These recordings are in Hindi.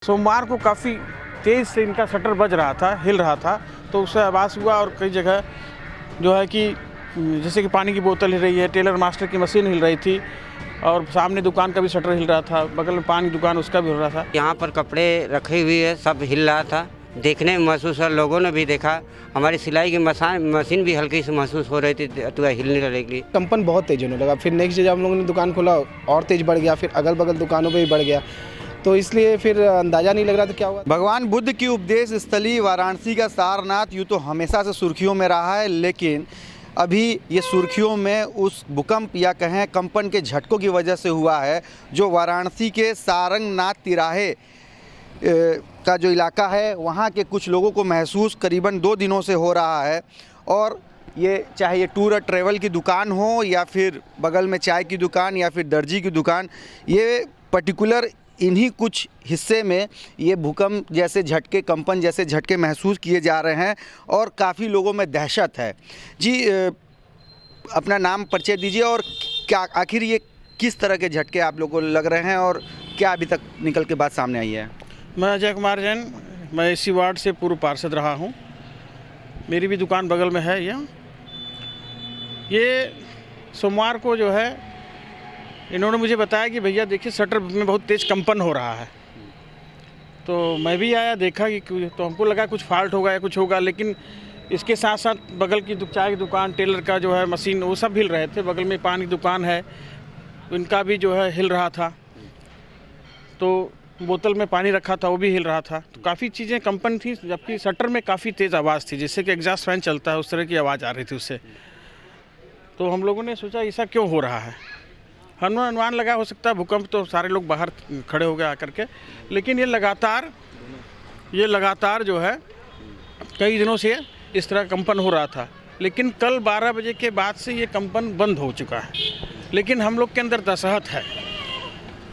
सोमवार को काफ़ी तेज़ से इनका शटर बज रहा था, हिल रहा था, तो उससे आवाज़ हुआ और कई जगह जो है कि जैसे कि पानी की बोतल हिल रही है, टेलर मास्टर की मशीन हिल रही थी और सामने दुकान का भी शटर हिल रहा था, बगल में पान की दुकान उसका भी हिल रहा था। यहाँ पर कपड़े रखे हुए है, सब हिल रहा था, देखने में महसूस हुआ, लोगों ने भी देखा। हमारी सिलाई की मशीन भी हल्की से महसूस हो रही थी, तो हिलने लगी। कंपन बहुत तेज होने लगा। फिर नेक्स्ट डे जब हम लोगों ने दुकान खोला और तेज बढ़ गया, फिर अगल बगल दुकानों पे भी बढ़ गया, तो इसलिए फिर अंदाज़ा नहीं लग रहा था क्या हुआ। भगवान बुद्ध की उपदेश स्थली वाराणसी का सारनाथ यूँ तो हमेशा से सुर्खियों में रहा है, लेकिन अभी ये सुर्खियों में उस भूकंप या कहें कंपन के झटकों की वजह से हुआ है, जो वाराणसी के सारंगनाथ तिराहे का जो इलाका है वहाँ के कुछ लोगों को महसूस करीबन 2 दिनों से हो रहा है। और ये चाहे ये टूर और ट्रैवल की दुकान हो या फिर बगल में चाय की दुकान या फिर दर्जी की दुकान, ये पर्टिकुलर इन्हीं कुछ हिस्से में ये भूकंप जैसे झटके, कंपन जैसे झटके महसूस किए जा रहे हैं और काफ़ी लोगों में दहशत है। जी, अपना नाम परिचय दीजिए और क्या आखिर ये किस तरह के झटके आप लोगों को लग रहे हैं और क्या अभी तक निकल के बात सामने आई है? मैं अजय कुमार जैन, मैं इसी वार्ड से पूर्व पार्षद रहा हूँ। मेरी भी दुकान बगल में है। ये सोमवार को जो है इन्होंने मुझे बताया कि भैया देखिए शटर में बहुत तेज़ कंपन हो रहा है, तो मैं भी आया, देखा कि तो हमको लगा कुछ फॉल्ट होगा या कुछ होगा, लेकिन इसके साथ साथ बगल की चाय की दुकान, टेलर का जो है मशीन, वो सब हिल रहे थे। बगल में पान की दुकान है, उनका भी जो है हिल रहा था, तो बोतल में पानी रखा था वो भी हिल रहा था, तो काफ़ी चीज़ें कंपन थी, जबकि शटर में काफ़ी तेज़ आवाज़ थी, जैसे कि एग्जॉस्ट फैन चलता है उस तरह की आवाज़ आ रही थी उससे। तो हम लोगों ने सोचा ऐसा क्यों हो रहा है। हमने अनुमान लगा हो सकता है भूकंप, तो सारे लोग बाहर खड़े हो गए आकर के, लेकिन ये लगातार जो है कई दिनों से इस तरह कंपन हो रहा था, लेकिन कल 12 बजे के बाद से ये कंपन बंद हो चुका है। लेकिन हम लोग के अंदर दहशत है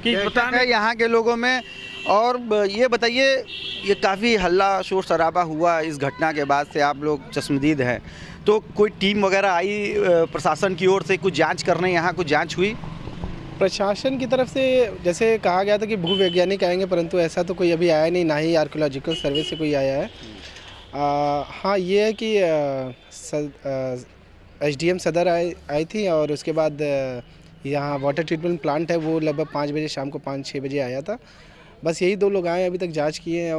कि पता नहीं यहाँ के लोगों में। और ये बताइए, ये काफ़ी हल्ला शोर शराबा हुआ इस घटना के बाद से, आप लोग चश्मदीद हैं, तो कोई टीम वगैरह आई प्रशासन की ओर से कुछ जांच करने, यहाँ कुछ जांच हुई? प्रशासन की तरफ से जैसे कहा गया था कि भूवैज्ञानिक आएंगे, परंतु ऐसा तो कोई अभी आया नहीं, ना ही आर्कियोलॉजिकल सर्वे से कोई आया है। हाँ, ये है कि एसडीएम सदर आई थी और उसके बाद यहाँ वाटर ट्रीटमेंट प्लांट है वो लगभग 5 बजे, शाम को 5-6 बजे आया था। बस यही 2 लोग आए, अभी तक जांच किए हैं,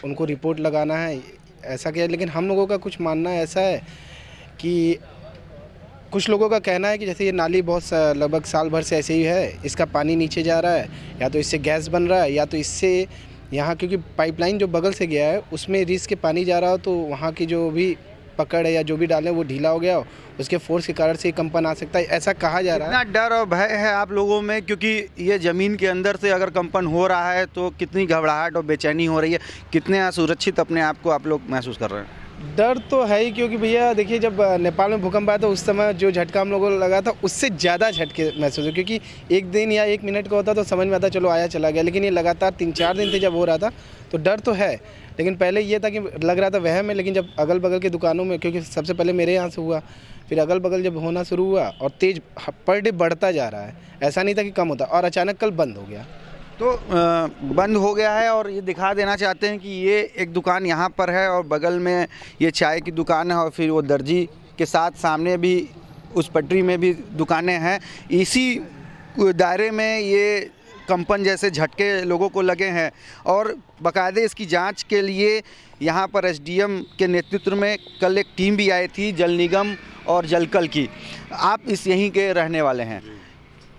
उनको रिपोर्ट लगाना है, ऐसा क्या है। लेकिन हम लोगों का कुछ मानना ऐसा है कि कुछ लोगों का कहना है कि जैसे ये नाली बहुत लगभग साल भर से ऐसे ही है, इसका पानी नीचे जा रहा है, या तो इससे गैस बन रहा है, या तो इससे यहाँ क्योंकि पाइपलाइन जो बगल से गया है उसमें रिस के पानी जा रहा हो, तो वहाँ की जो भी पकड़ है या जो भी डाले वो ढीला हो गया हो, उसके फोर्स के कारण से कंपन आ सकता है, ऐसा कहा जा रहा है। कितना डर और भय है आप लोगों में, क्योंकि ये ज़मीन के अंदर से अगर कंपन हो रहा है तो कितनी घबराहट और बेचैनी हो रही है, कितने असुरक्षित अपने आप को आप लोग महसूस कर रहे हैं? डर तो है ही, क्योंकि भैया देखिए जब नेपाल में भूकंप आया था उस समय जो झटका हम लोगों को लगा था उससे ज़्यादा झटके महसूस हुए, क्योंकि 1 दिन या 1 मिनट का होता तो समझ में आता चलो आया चला गया, लेकिन ये लगातार 3-4 दिन थे जब हो रहा था, तो डर तो है। लेकिन पहले ये था कि लग रहा था वहम में, लेकिन जब अगल बगल की दुकानों में, क्योंकि सबसे पहले मेरे यहाँ से हुआ, फिर अगल बगल जब होना शुरू हुआ और तेज़ पर डे बढ़ता जा रहा है, ऐसा नहीं था कि कम होता, और अचानक कल बंद हो गया। तो बंद हो गया है। और ये दिखा देना चाहते हैं कि ये एक दुकान यहाँ पर है और बगल में ये चाय की दुकान है और फिर वो दर्जी के साथ सामने भी उस पटरी में भी दुकानें हैं। इसी दायरे में ये कंपन जैसे झटके लोगों को लगे हैं और बाकायदे इसकी जांच के लिए यहाँ पर एसडीएम के नेतृत्व में कल एक टीम भी आई थी, जल निगम और जलकल की। आप इस यहीं के रहने वाले हैं,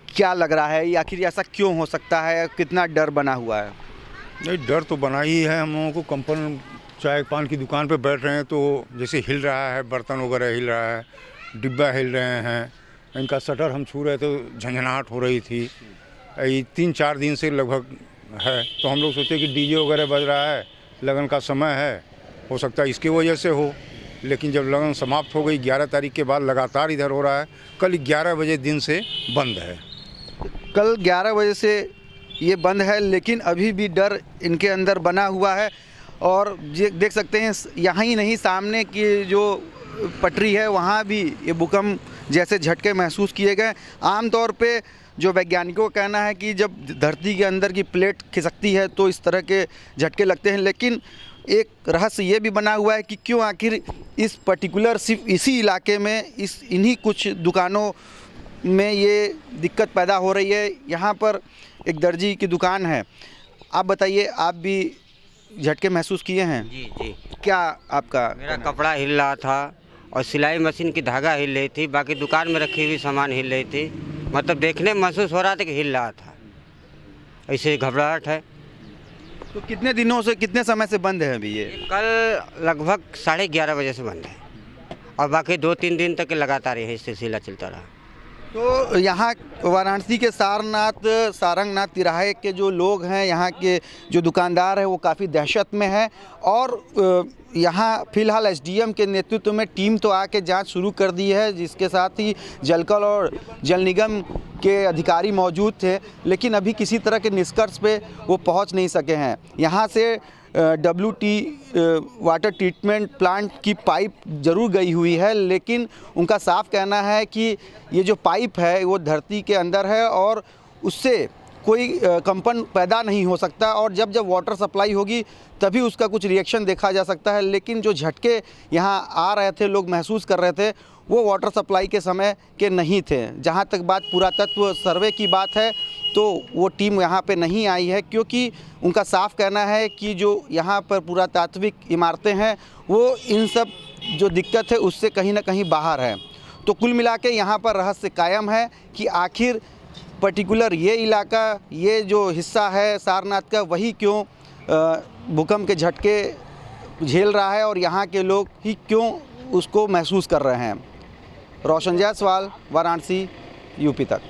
क्या लग रहा है आखिर ऐसा क्यों हो सकता है, कितना डर बना हुआ है? नहीं, डर तो बना ही है हम लोगों को। कंपन चाय पान की दुकान पे बैठ रहे हैं तो जैसे हिल रहा है, बर्तन वगैरह हिल रहा है, डिब्बा हिल रहे हैं, इनका शटर हम छू रहे तो झंझनाहट हो रही थी। ये 3-4 दिन से लगभग है, तो हम लोग सोचे कि डीजे वगैरह बज रहा है, लगन का समय है, हो सकता है इसकी वजह से हो। लेकिन जब लगन समाप्त हो गई 11 तारीख के बाद लगातार इधर हो रहा है। कल 11 बजे दिन से बंद है। कल 11 बजे से ये बंद है, लेकिन अभी भी डर इनके अंदर बना हुआ है। और ये देख सकते हैं यहाँ ही नहीं, सामने की जो पटरी है वहाँ भी ये भूकंप जैसे झटके महसूस किए गए। आमतौर पे जो वैज्ञानिकों का कहना है कि जब धरती के अंदर की प्लेट खिसकती है तो इस तरह के झटके लगते हैं, लेकिन एक रहस्य ये भी बना हुआ है कि क्यों आखिर इस पर्टिकुलर सिर्फ इसी इलाके में इन्हीं कुछ दुकानों में ये दिक्कत पैदा हो रही है। यहाँ पर एक दर्जी की दुकान है, आप बताइए, आप भी झटके महसूस किए हैं? जी जी। क्या आपका? मेरा कपड़ा हिल रहा था और सिलाई मशीन की धागा हिल रही थी, बाकी दुकान में रखी हुई सामान हिल रही थी। मतलब देखने में महसूस हो रहा था कि हिल रहा था, ऐसे घबराहट है। तो कितने दिनों से, कितने समय से बंद है अभी ये? कल लगभग 11:30 बजे से बंद है और बाकी 2-3 दिन तक लगातार यही सिलसिला चलता रहा। तो यहाँ वाराणसी के सारंगनाथ तिराहे के जो लोग हैं, यहाँ के जो दुकानदार हैं, वो काफ़ी दहशत में हैं और यहाँ फ़िलहाल एसडीएम के नेतृत्व में टीम तो आके जांच शुरू कर दी है, जिसके साथ ही जलकल और जल निगम के अधिकारी मौजूद थे, लेकिन अभी किसी तरह के निष्कर्ष पे वो पहुँच नहीं सके हैं। यहाँ से वाटर ट्रीटमेंट प्लांट की पाइप ज़रूर गई हुई है, लेकिन उनका साफ कहना है कि ये जो पाइप है वो धरती के अंदर है और उससे कोई कंपन पैदा नहीं हो सकता और जब वाटर सप्लाई होगी तभी उसका कुछ रिएक्शन देखा जा सकता है। लेकिन जो झटके यहाँ आ रहे थे, लोग महसूस कर रहे थे, वो वाटर सप्लाई के समय के नहीं थे। जहाँ तक बात पुरातत्व सर्वे की बात है तो वो टीम यहाँ पे नहीं आई है, क्योंकि उनका साफ कहना है कि जो यहाँ पर पुरातात्विक इमारतें हैं वो इन सब जो दिक्कत है उससे कहीं ना कहीं बाहर है। तो कुल मिला के यहाँ पर रहस्य कायम है कि आखिर पर्टिकुलर ये इलाका, ये जो हिस्सा है सारनाथ का, वही क्यों भूकंप के झटके झेल रहा है और यहाँ के लोग ही क्यों उसको महसूस कर रहे हैं। रोशन जायसवाल, वाराणसी, यूपी तक।